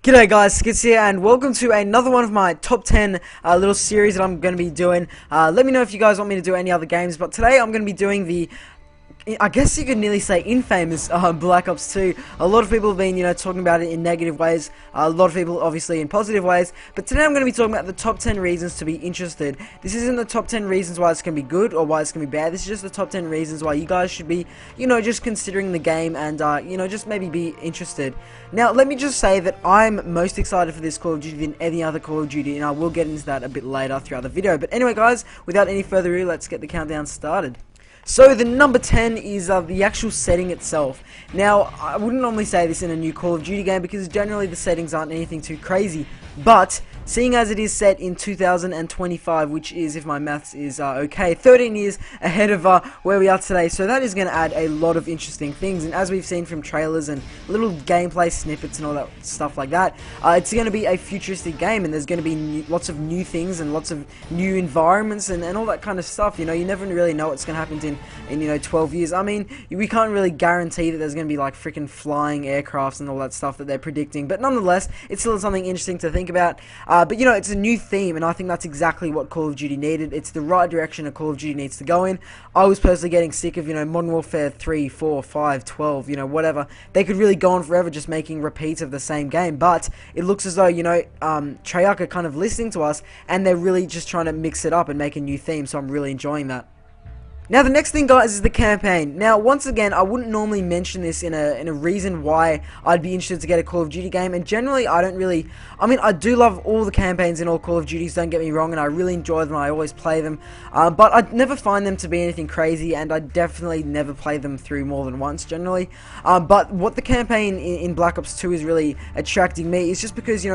G'day guys, Skits here, and welcome to another one of my top 10 little series that I'm going to be doing. Let me know if you guys want me to do any other games, but today I'm going to be doing I guess you could nearly say infamous Black Ops 2. A lot of people have been, talking about it in negative ways. A lot of people, obviously, in positive ways. But today I'm going to be talking about the top 10 reasons to be interested. This isn't the top 10 reasons why it's going to be good or why it's going to be bad. This is just the top 10 reasons why you guys should be, just considering the game and, just maybe be interested. Now, let me just say that I'm most excited for this Call of Duty than any other Call of Duty, and I will get into that a bit later throughout the video. But anyway, guys, without any further ado, let's get the countdown started. So the number 10 is the actual setting itself. Now, I wouldn't normally say this in a new Call of Duty game because generally the settings aren't anything too crazy, but seeing as it is set in 2025, which is, if my maths is okay, 13 years ahead of where we are today, so that is going to add a lot of interesting things. And as we've seen from trailers and little gameplay snippets and all that stuff like that, it's going to be a futuristic game, and there's going to be lots of new things and lots of new environments and all that kind of stuff. You never really know what's going to happen in 12 years. I mean, we can't really guarantee that there's going to be like freaking flying aircrafts and all that stuff that they're predicting, but nonetheless, it's still something interesting to think about. But it's a new theme, and I think that's exactly what Call of Duty needed. It's the right direction a Call of Duty needs to go in. I was personally getting sick of, Modern Warfare 3, 4, 5, 12, whatever. They could really go on forever just making repeats of the same game, but it looks as though, Treyarch are kind of listening to us, and they're really just trying to mix it up and make a new theme, so I'm really enjoying that. Now, the next thing, guys, is the campaign. Now, once again, I wouldn't normally mention this in a reason why I'd be interested to get a Call of Duty game, and generally, I do love all the campaigns in all Call of Duties, don't get me wrong, and I really enjoy them, I always play them, but I never find them to be anything crazy, and I definitely never play them through more than once, generally. But what the campaign in Black Ops 2 is really attracting me is just because,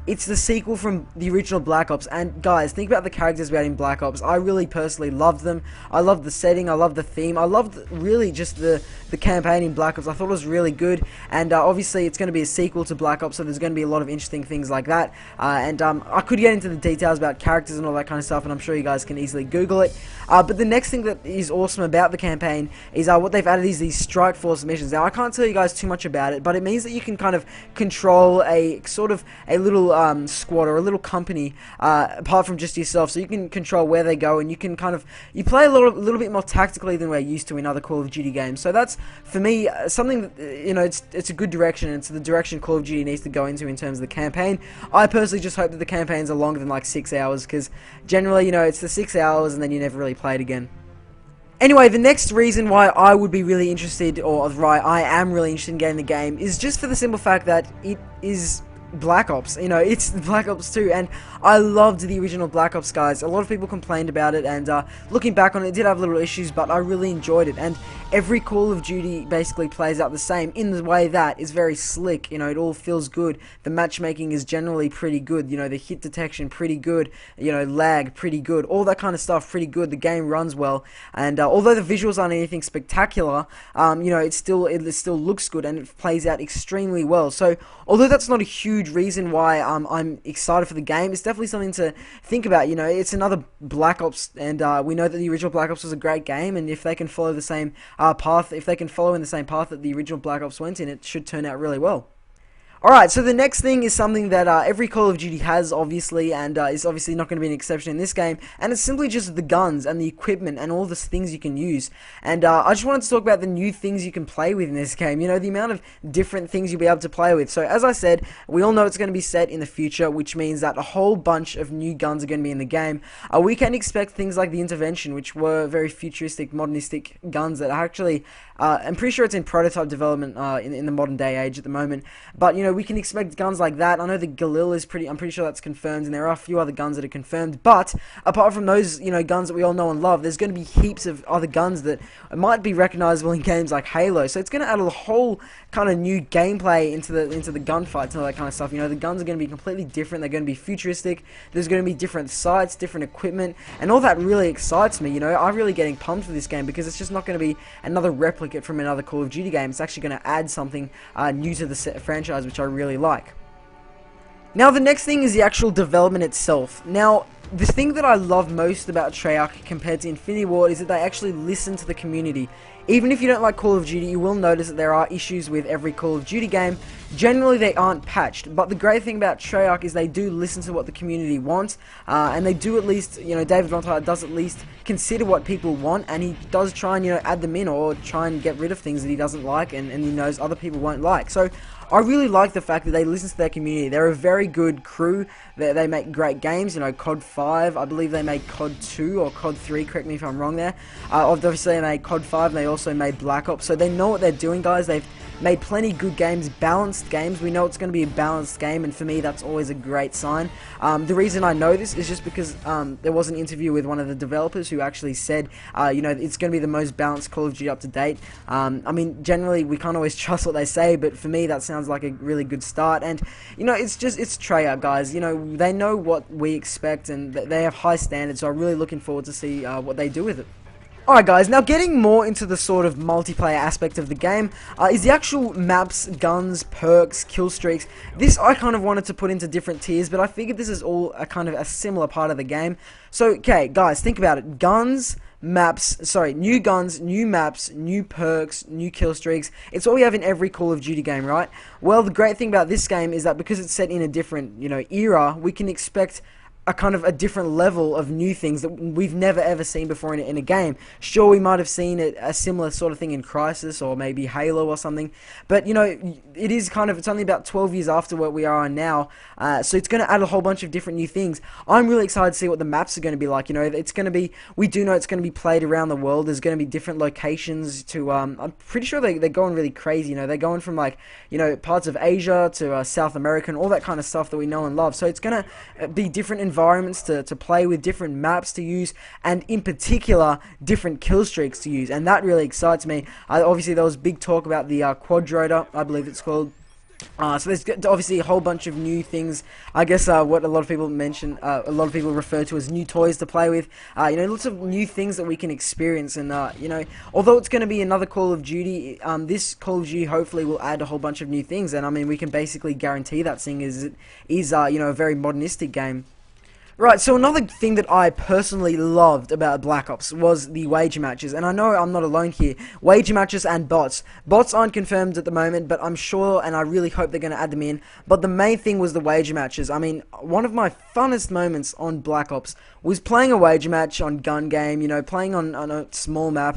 it's the sequel from the original Black Ops, and guys, think about the characters we had in Black Ops. I really personally loved them. I loved the setting, I loved the theme, I loved really just the campaign in Black Ops. I thought it was really good, and obviously it's going to be a sequel to Black Ops, so there's going to be a lot of interesting things like that, and I could get into the details about characters and all that kind of stuff, and I'm sure you guys can easily Google it, but the next thing that is awesome about the campaign is what they've added is these Strike Force missions. Now, I can't tell you guys too much about it, but it means that you can kind of control a sort of a little squad or a little company apart from just yourself, so you can control where they go, and you can you play a little bit more tactically than we're used to in other Call of Duty games. So that's, for me, something that, it's a good direction, and it's the direction Call of Duty needs to go into in terms of the campaign. I personally just hope that the campaigns are longer than like 6 hours, because generally, it's the 6 hours and then you never really play it again. Anyway, the next reason why I would be really interested, or right, I am really interested in getting the game, is just for the simple fact that it is Black Ops. It's Black Ops 2, and I loved the original Black Ops, guys. A lot of people complained about it, and looking back on it, it did have little issues, but I really enjoyed it, and every Call of Duty basically plays out the same in the way that it's very slick. It all feels good. The matchmaking is generally pretty good. The hit detection pretty good. Lag pretty good. All that kind of stuff pretty good. The game runs well, and although the visuals aren't anything spectacular, it still looks good, and it plays out extremely well. So although that's not a huge reason why I'm excited for the game, it's definitely something to think about. It's another Black Ops, and we know that the original Black Ops was a great game, and if they can follow the same path, if they can follow in the same path that the original Black Ops went in, it should turn out really well. Alright, so the next thing is something that every Call of Duty has, obviously, and is obviously not going to be an exception in this game, and it's simply just the guns and the equipment and all the things you can use. And I just wanted to talk about the new things you can play with in this game, the amount of different things you'll be able to play with. So, as I said, we all know it's going to be set in the future, which means that a whole bunch of new guns are going to be in the game. We can expect things like the Intervention, which were very futuristic, modernistic guns that are actually, I'm pretty sure it's in prototype development in the modern day age at the moment, but, we can expect guns like that. I know the Galil is I'm pretty sure that's confirmed, and there are a few other guns that are confirmed, but apart from those, guns that we all know and love, there's going to be heaps of other guns that might be recognizable in games like Halo, so it's going to add a whole kind of new gameplay into the gunfights and all that kind of stuff. The guns are going to be completely different, they're going to be futuristic, there's going to be different sights, different equipment, and all that really excites me. I'm really getting pumped for this game, because it's just not going to be another replicate from another Call of Duty game. It's actually going to add something new to the franchise, which I really like. Now, the next thing is the actual development itself. Now, the thing that I love most about Treyarch compared to Infinity Ward is that they actually listen to the community. even if you don't like Call of Duty, you will notice that there are issues with every Call of Duty game. Generally, they aren't patched, but the great thing about Treyarch is they do listen to what the community wants, and they do at least, David Vontaar does at least consider what people want, and he does try and, add them in or try and get rid of things that he doesn't like and he knows other people won't like. So I really like the fact that they listen to their community. They're a very good crew. They make great games. COD 5, I believe they made COD 2 or COD 3, correct me if I'm wrong there. Obviously they made COD 5 and they also made Black Ops, so they know what they're doing, guys. They've made plenty good games, balanced games. We know it's going to be a balanced game, and for me that's always a great sign. The reason I know this is just because there was an interview with one of the developers who actually said, it's going to be the most balanced Call of Duty up to date. I mean, generally we can't always trust what they say, but for me that sounds like a really good start. And it's Treyarch, guys. They know what we expect, and they have high standards, so I'm really looking forward to see what they do with it. Alright guys, now getting more into the sort of multiplayer aspect of the game is the actual maps, guns, perks, kill streaks. This I kind of wanted to put into different tiers, but I figured this is all a kind of a similar part of the game. So, okay, guys, think about it. New guns, new maps, new perks, new kill streaks. It's all we have in every Call of Duty game, right? Well, the great thing about this game is that because it's set in a different, era, we can expect a kind of a different level of new things that we've never ever seen before in a game. Sure, we might have seen a similar sort of thing in Crisis or maybe Halo or something, but it is it's only about 12 years after what we are on now, so it's going to add a whole bunch of different new things. I'm really excited to see what the maps are going to be like. It's going to be, we do know it's going to be played around the world. There's going to be different locations to, I'm pretty sure they're going really crazy. They're going from parts of Asia to South America and all that kind of stuff that we know and love. So it's going to be different environments to play with, different maps to use, and in particular different kill streaks to use, and that really excites me. Obviously there was big talk about the quadrotor, I believe it's called. So there's obviously a whole bunch of new things. I guess what a lot of people mention, a lot of people refer to as new toys to play with. Lots of new things that we can experience. And although it's going to be another Call of Duty, this Call of Duty hopefully will add a whole bunch of new things. And I mean, we can basically guarantee that, seeing as it is a very modernistic game. Right, so another thing that I personally loved about Black Ops was the wager matches, and I know I'm not alone here. Wager matches and bots. Bots aren't confirmed at the moment, but I'm sure, and I really hope they're going to add them in. But the main thing was the wager matches. I mean, one of my funnest moments on Black Ops was playing a wager match on Gun Game, playing on a small map,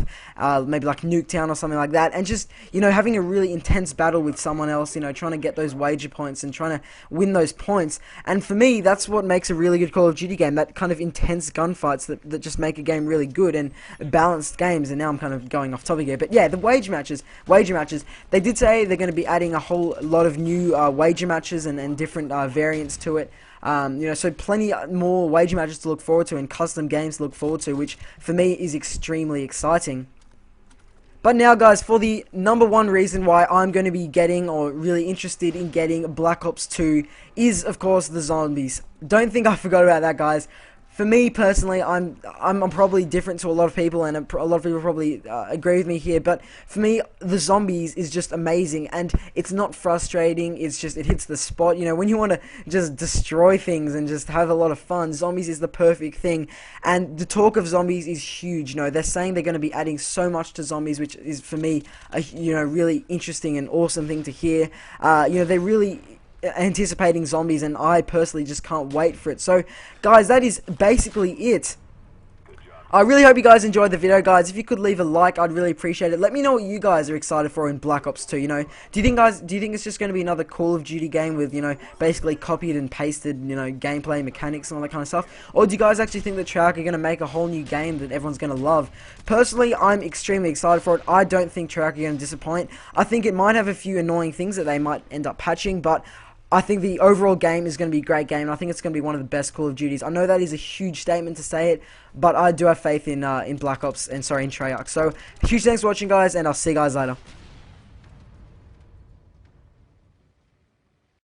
maybe like Nuketown or something like that, and just, having a really intense battle with someone else, trying to get those wager points and trying to win those points. And for me, that's what makes a really good Call of Duty game, that kind of intense gunfights that just make a game really good and balanced games. And now I'm kind of going off topic here, but yeah, the wager matches, they did say they're going to be adding a whole lot of new wager matches and different variants to it. So plenty more wager matches to look forward to and custom games to look forward to, which for me is extremely exciting. But now, guys, for the number one reason why I'm going to be getting, or really interested in getting, Black Ops 2 is, of course, the zombies. Don't think I forgot about that, guys. For me personally, I'm probably different to a lot of people, and a lot of people probably agree with me here. But for me, the zombies is just amazing, and it's not frustrating. It's just, it hits the spot. When you want to just destroy things and just have a lot of fun, zombies is the perfect thing. And the talk of zombies is huge. They're saying they're going to be adding so much to zombies, which is for me a really interesting and awesome thing to hear. They really anticipating zombies, and I personally just can't wait for it. So guys, that is basically it. I really hope you guys enjoyed the video, guys. If you could leave a like, I'd really appreciate it. Let me know what you guys are excited for in Black Ops 2. Do you think it's just going to be another Call of Duty game with, basically copied and pasted, gameplay mechanics and all that kind of stuff? Or do you guys actually think that Treyarch are going to make a whole new game that everyone's going to love? Personally, I'm extremely excited for it. I don't think Treyarch are going to disappoint. I think it might have a few annoying things that they might end up patching, but I think the overall game is going to be a great game. I think it's going to be one of the best Call of Duties. I know that is a huge statement to say it, but I do have faith in Black Ops, and in Treyarch. So, huge thanks for watching, guys, and I'll see you guys later.